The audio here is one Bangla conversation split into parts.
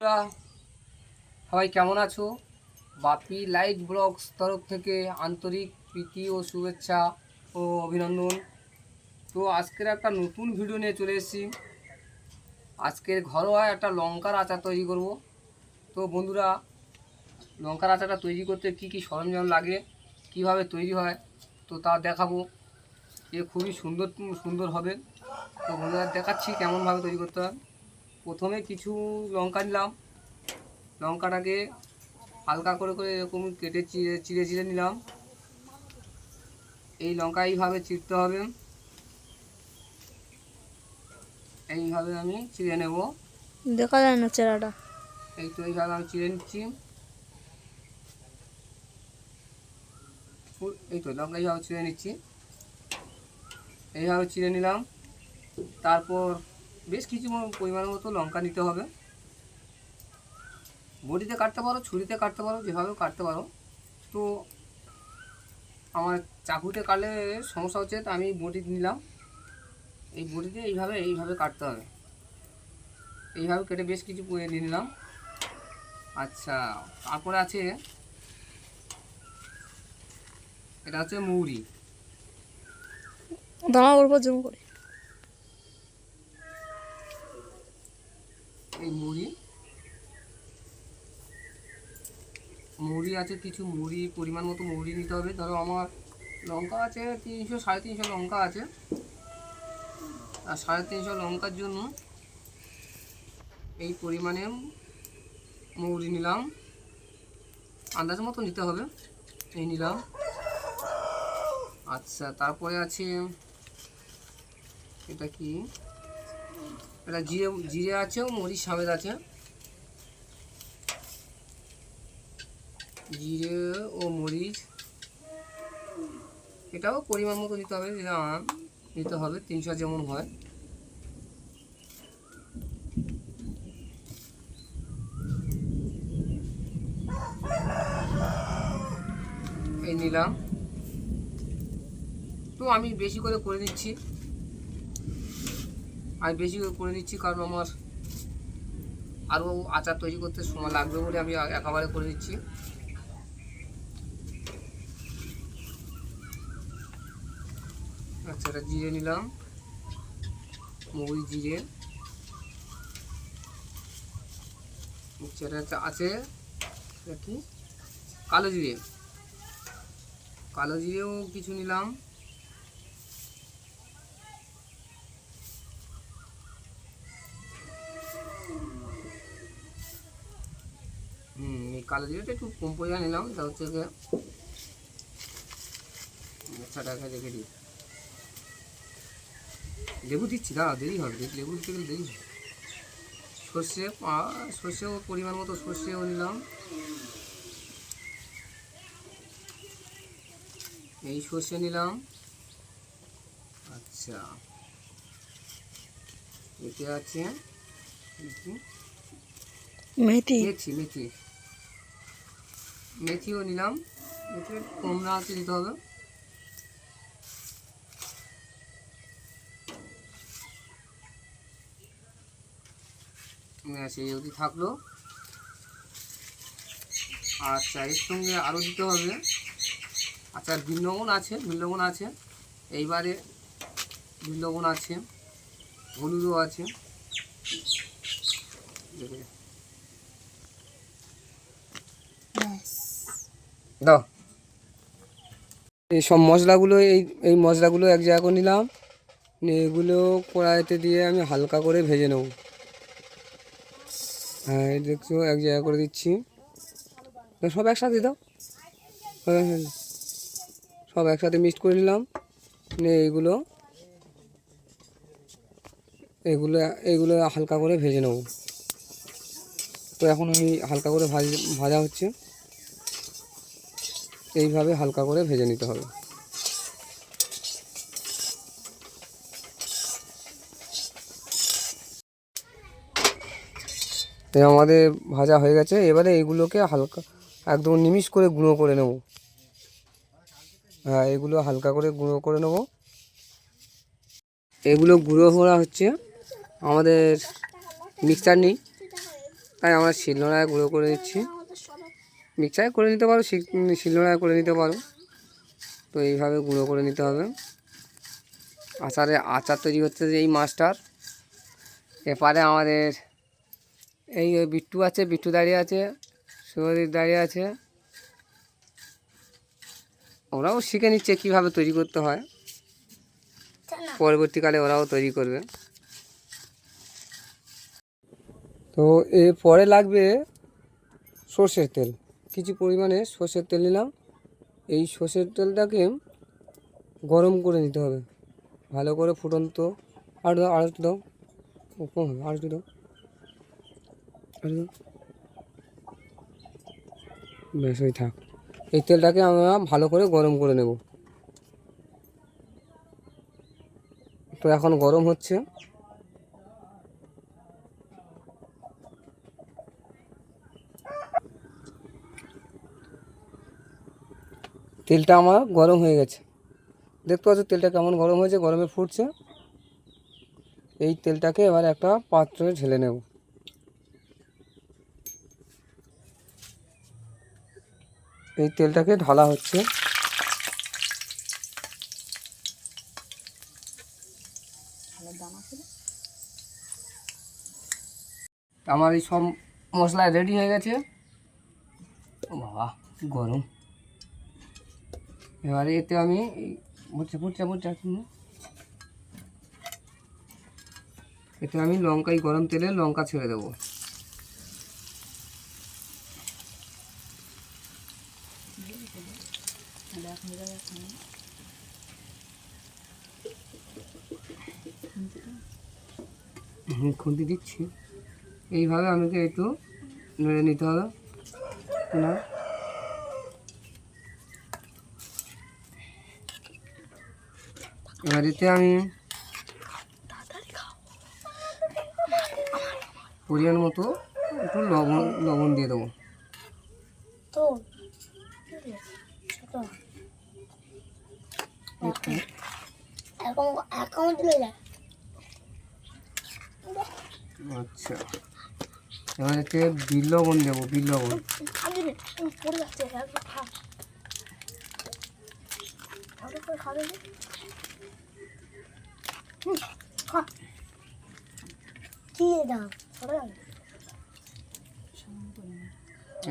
বন্ধুরা, সবাই কেমন আছো? বাপি লাইট ব্লগস তরফ থেকে আন্তরিক প্রীতি ও শুভেচ্ছা ও অভিনন্দন। তো আজকের একটা নতুন ভিডিও নিয়ে চলে এসেছি। আজকের ঘরোয়া একটা লঙ্কার আচার তৈরি করব। তো বন্ধুরা, লঙ্কার আচারটা তৈরি করতে কি কি সরঞ্জাম লাগে, কিভাবে তৈরি হয়, তো তা দেখাবো। এ খুবই সুন্দর সুন্দর হবে। তো বন্ধুরা, দেখাচ্ছি কেমনভাবে তৈরি করতে হয়। প্রথমে কিছু লঙ্কা নিলাম। লঙ্কাটাকে হালকা করে করে এরকম কেটে চিড়ে চিড়ে চিড়ে নিলাম। এই লঙ্কা এইভাবে চিড়তে হবে, এইভাবে আমি চিড়ে নেব। দেখা যায় না চেহারাটা। এই তো এইভাবে আমি চিড়ে নিচ্ছি। এই তো লঙ্কা এইভাবে চিড়ে নিচ্ছি, এইভাবে চিড়ে নিলাম। তারপর বেশ কিছু পরিমাণ মতো লঙ্কা নিতে হবে। বটিতে কাটতে পারো, ছুরিতে কাটতে পারো, যেভাবে কাটতে পারো। তো আমার চাকুতে কাটলে সমস্যা হচ্ছে, তো আমি বটি নিলাম। এই বটিতে এইভাবে এইভাবে কাটতে হবে। এইভাবে কেটে বেশ কিছু নিয়ে নিলাম। আচ্ছা, তারপরে আছে, এটা হচ্ছে মৌরি। দাঁড়া অল্প জুম করে। এই মৌরি মৌরি আছে, কিছু মৌরি পরিমাণ মতো মৌরি নিতে হবে। ধরো আমার লঙ্কা আছে 300 350 লঙ্কা আছে, আর 350 লঙ্কার জন্য এই পরিমাণে মৌরি নিলাম। আন্দাজ মতো নিতে হবে, এই নিলাম। আচ্ছা, তারপরে আছে, এটা কি, এটা জিরে জিরে আছে ও মরিচ সমেত আছে। জিরে ও মরিচ এটাও পরিমাণ মতো নিতে হবে, যেটা নিতে হবে 300 যেমন হয়। এই নিলাম। তো আমি বেশি করে করে নিচ্ছি, কারণ আমার আরও আচার তৈরি করতে সময় লাগবে বলে আমি একেবারে করে দিচ্ছি। আচ্ছা, এটা জিরে নিলাম, মৌরি জিরে। আচ্ছা, এটা আছে, এটা কি, কালো জিরে। কালো জিরেও কিছু নিলাম। এই কালো জিরেটা একটু কম পরিমাণ নিলাম, এটা হচ্ছে গিয়ে, আচ্ছাটাকে রেখে দিই। লেবু দিচ্ছি, দাঁড়া, দেরি হবে, লেবু দিতে গেলে দেরি হবে। সর্ষেও পরিমাণ মতো সর্ষেও নিলাম। এই সর্ষে নিলাম। আচ্ছা, এতে আছে মেথি। মেথি মেথি মেথিও নিলাম। মেথি কম না আছে দিতে হবে। সেই অবধি থাকলো। আচ্ছা, এর সঙ্গে আরও দিতে হবে। আচ্ছা, বিট লবণ আছে, এইবারে বিট লবণ আছে, হলুদও আছে। দাও, এই সব মশলাগুলো, এই মশলাগুলো এক জায়গা করে নিলাম। এগুলো কড়াইতে দিয়ে আমি হালকা করে ভেজে নেব। হ্যাঁ, এই দেখছো, এক জায়গা করে দিচ্ছি। সব একসাথে দাও। হ্যাঁ হ্যাঁ, সব একসাথে মিক্সড করে নিলাম। এইগুলো এগুলো এগুলো হালকা করে ভেজে নেব। তো এখন আমি হালকা করে ভাজা হচ্ছে, এইভাবে হালকা করে ভেজে নিতে হবে। আমাদের ভাজা হয়ে গেছে। এবারে এইগুলোকে হালকা একদম নিমিষ করে গুঁড়ো করে নেব। হ্যাঁ, এগুলো হালকা করে গুঁড়ো করে নেব। এগুলো গুঁড়ো করা হচ্ছে, আমাদের মিক্সচার নেই, তাই আমরা শিলনোড়ায় গুঁড়ো করে নিচ্ছি। মিক্সারে করে নিতে পারো, শিলনোড়ায় করে নিতে পারো। তো এইভাবে গুঁড়ো করে নিতে হবে। আচার তৈরি হচ্ছে যে এই মাছটার। এপারে আমাদের এই বিট্টু আছে, বিট্টু দাঁড়িয়ে আছে, সুরদীপ দাঁড়িয়ে আছে। ওরাও শিখে নিচ্ছে কীভাবে তৈরি করতে হয়, পরবর্তীকালে ওরাও তৈরি করবে। তো এরপরে লাগবে সর্ষের তেল, কিছু পরিমাণে সর্ষের তেল নিলাম। এই সর্ষের তেলটাকে গরম করে নিতে হবে ভালো করে, ফুটন্ত। আর দাও, আর একটু দাও, কম হবে, আর একটু দাও, বেশ ওই থাক। এই তেলটাকে আমরা ভালো করে গরম করে নেব। তো এখন গরম হচ্ছে। তেলটা আমার গরম হয়ে গেছে, দেখতে পাচ্ছ তেলটা কেমন গরম হয়েছে, গরমে ফুটছে। এই তেলটাকে এবার একটা পাত্রে ঢেলে নেব। এই তেলটাকে ঢালা হচ্ছে। আমার এই সব মশলা রেডি হয়ে গেছে। ও বাবা গরম। এবারে এতে আমি এতে আমি লঙ্কা, গরম তেলে লঙ্কা ছেড়ে দেবো। খুন্তি দিচ্ছি। এইভাবে আমাকে একটু নেড়ে নিতে হবে না। এবার এতে আমি পরিমাণ মতো একটু লবণ দিয়ে দেবো। আচ্ছা, এবার এতে বিট লবণ দেবো, বিট লবণ।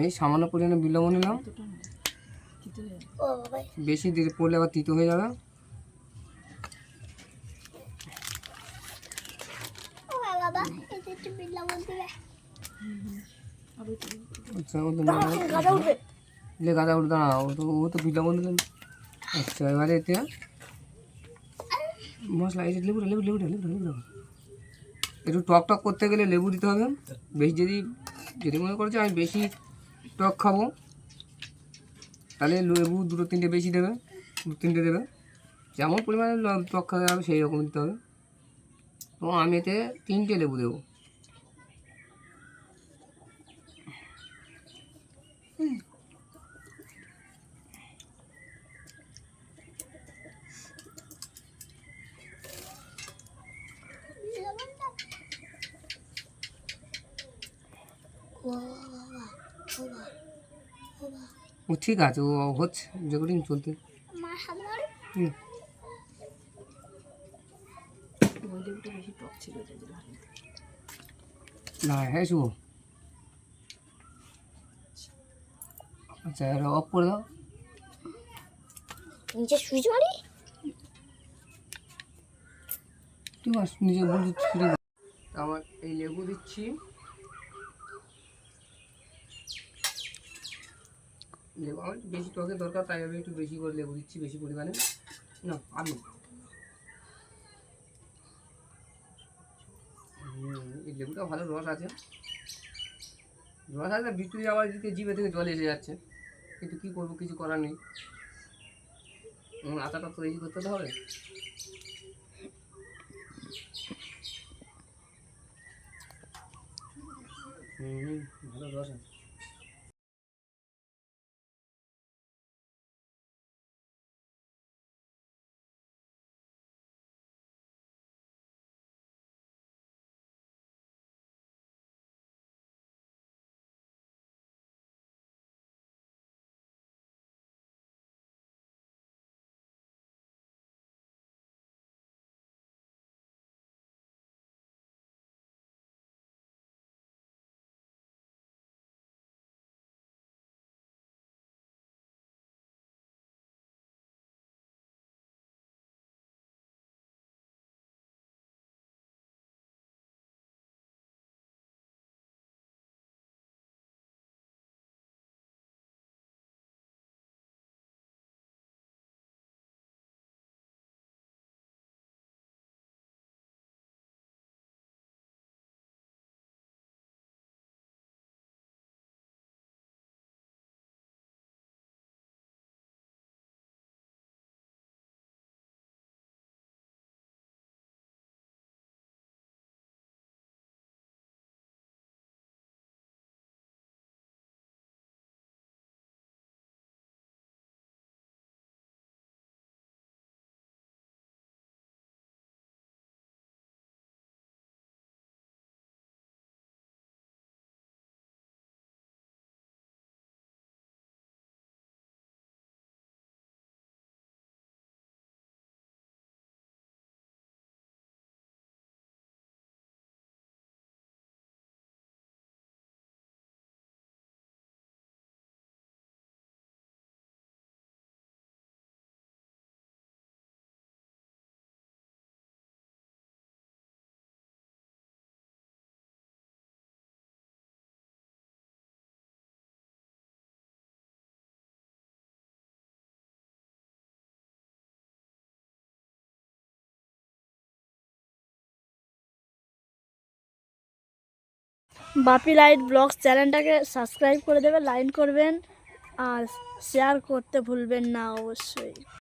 এই সামান্য পরিমাণে বিট লবণ নিলাম, বেশি দিলে পড়লে আবার তিতো হয়ে যাবে। আচ্ছা, গাঁদা উঠবে না, ও তো বিট লবণ দিলেন। আচ্ছা, এবারে এতে মশলা, এই যে লেবুটা লেবু লেবুটা লেবুটা লেবুটা একটু টক টক করতে গেলে লেবু দিতে হবে বেশি। যদি মনে করো যে আমি বেশি টক খাবো, তাহলে লেবু দুটো তিনটে বেশি দেবে, দু তিনটে দেবে। যেমন পরিমাণে টক খাওয়া যাবে সেই রকম দিতে হবে। তো আমি এতে 3টে লেবু দেবো। ও ঠিক আছে, ও হচ্ছে যেগুলো চলতে। না হ্যাঁ শুভ। আচ্ছা, এটা অফ করে দাও। নিচে সুইচ মারি। ঠিক আছে, নিজে বলছি ছুরি। আমার এই লেবু দিচ্ছি। লেবু আমার বেশি টকের দরকার, তাই আমি একটু বেশি করে লেবু দিচ্ছি, বেশি পরিমাণে। না আলু, এই লেবুটা ভালো রস আছে। রস আছে, বিট্টুই আবার দিতে জিভে থেকে জল এসে যাচ্ছে, কিন্তু কী করবো, কিছু করার নেই। আচাটা তো তৈরি করতে হবে। ভালো রস আছে। বাপি লাইট ব্লগস চ্যানেলটাকে সাবস্ক্রাইব করে দেবেন, লাইক করবেন আর শেয়ার করতে ভুলবেন না অবশ্যই।